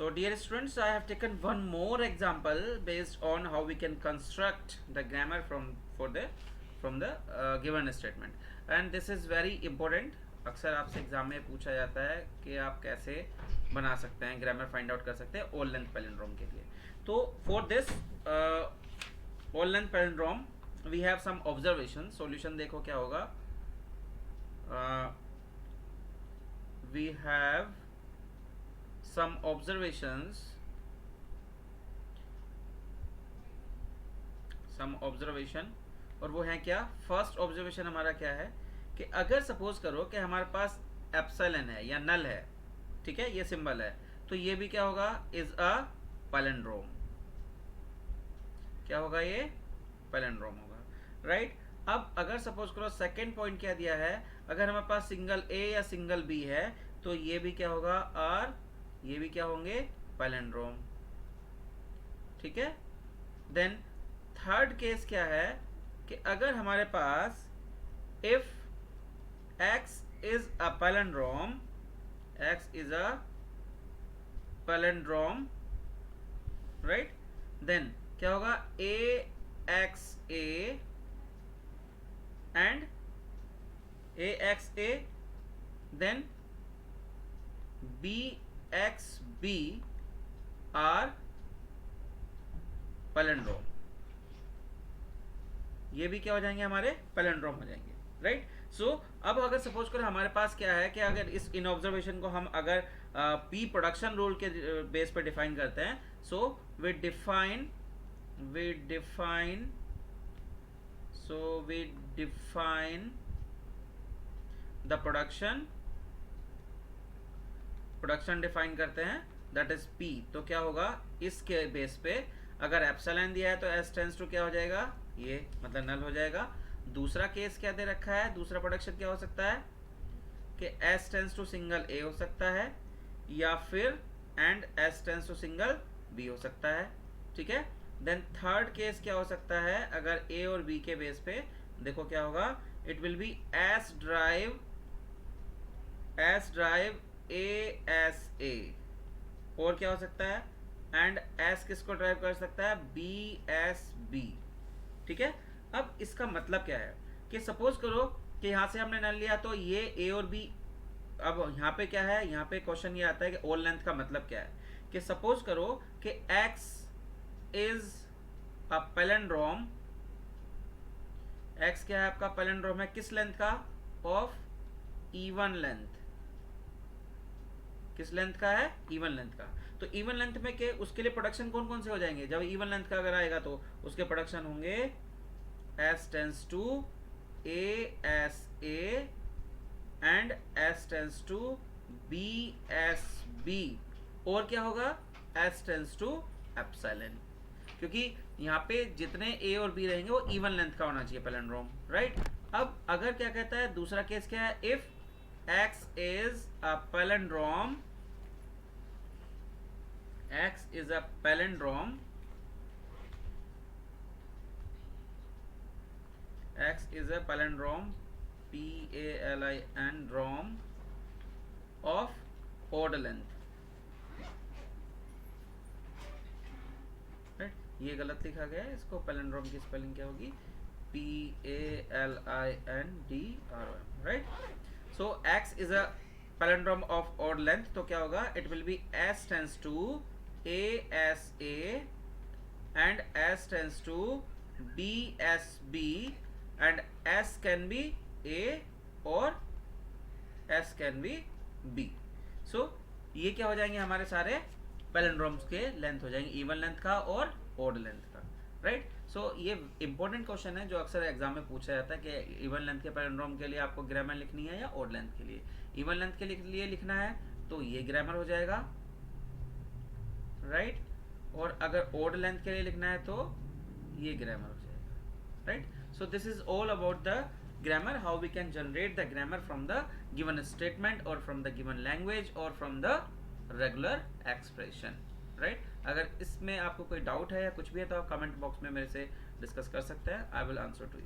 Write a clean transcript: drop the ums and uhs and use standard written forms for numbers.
So dear students, I have taken one more example based on how we can construct the grammar from the given statement, and this is very important. अक्सर आपसे exam में पूछा जाता है कि आप कैसे बना सकते हैं ग्रामर फाइंड आउट कर सकते हैं ऑल लेंथ पैलिंड्रोम के लिए. तो for this all length palindrome we have some observation. Solution देखो क्या होगा. वी हैव some observations और वो है क्या. फर्स्ट ऑब्जर्वेशन हमारा क्या है कि अगर सपोज करो कि हमारे पास एप्सिलॉन है या नल है, ठीक है, ये सिंबल है, तो ये भी क्या होगा, इज अ पैलिंड्रोम. क्या होगा, ये पैलिंड्रोम होगा, राइट. अब अगर सपोज करो सेकंड पॉइंट क्या दिया है, अगर हमारे पास सिंगल ए या सिंगल बी है तो ये भी क्या होगा, आर, ये भी क्या होंगे, पैलिंड्रोम, ठीक है. देन थर्ड केस क्या है कि अगर हमारे पास if x is a palindrome, x is a palindrome, right, then क्या होगा, AXA and AXA then BXB are palindrome. ये भी क्या हो जाएंगे, हमारे पैलिंड्रोम हो जाएंगे, राइट. सो अब अगर सपोज करो हमारे पास क्या है कि अगर इन ऑब्जर्वेशन को हम अगर पी प्रोडक्शन रूल के बेस पे डिफाइन करते हैं, so we define the production define करते हैं, दैट इज पी. तो क्या होगा, इसके बेस पे अगर एप्सिलॉन दिया है तो एस टेंस टू क्या हो जाएगा, ये मतलब नल हो जाएगा. दूसरा केस क्या दे रखा है, दूसरा प्रोडक्शन क्या हो सकता है कि S tends to single A हो सकता है या फिर and S tends to single B हो सकता है, ठीक है. देन थर्ड केस क्या हो सकता है, अगर ए और बी के बेस पे देखो क्या होगा, it will be S drive ASA. और क्या हो सकता है, एंड एस किसको ड्राइव कर सकता है, BSB, ठीक है. अब इसका मतलब क्या है कि सपोज करो कि यहां से हमने नल लिया तो ये ए और बी. अब यहाँ पे क्या है, यहाँ पे क्वेश्चन ये आता है कि ऑल लेंथ का मतलब क्या है कि सपोज करो कि x is a palindrome. x क्या है आपका, पैलिंड्रोम है किस लेंथ का, ऑफ इवन लेंथ. किस लेंथ का है, इवन लेंथ का. तो इवन लेंथ में के उसके लिए प्रोडक्शन कौन कौन से हो जाएंगे, जब इवन लेंथ का अगर आएगा तो उसके प्रोडक्शन होंगे S tends to ASA and S tends to BSB. और क्या होगा, S टेंस टू एप्सिलॉन, क्योंकि यहाँ पे जितने A और B रहेंगे वो इवन लेंथ का होना चाहिए पैलिंड्रोम, राइट. अब अगर क्या कहता है, दूसरा केस क्या है, if x is a palindrome, x is a palindrome, x is a palindrome, PALIN of odd length, right. ये गलत लिखा गया है, इसको पैलिंड्रोम की स्पेलिंग क्या होगी, PALINDROM, right. So x is a palindrome of odd length, तो क्या होगा, it will be s tends to ASA and s tends to BSB and s can be A और s can be B. So ये क्या हो जाएंगे, हमारे सारे पैलिंड्रोम्स के लेंथ हो जाएंगे, इवन लेंथ का और ऑड लेंथ का, राइट. सो ये इंपॉर्टेंट क्वेश्चन है जो अक्सर एग्जाम में पूछा जाता है कि इवन लेंथ के पैलिंड्रोम के लिए आपको ग्रामर लिखनी है या ऑड लेंथ के लिए. इवन लेंथ के लिए लिखना है तो ये ग्रामर हो जाएगा, राइट. और अगर ऑड लेंथ के लिए लिखना है तो ये ग्रामर हो जाएगा, right. So this is all about the grammar, how we can generate the grammar from the given statement और फ्रॉम द गिवन लैंग्वेज और from the regular expression, right. अगर इसमें आपको कोई डाउट है या कुछ भी है तो आप कमेंट बॉक्स में मेरे से डिस्कस कर सकते हैं. I will answer to you.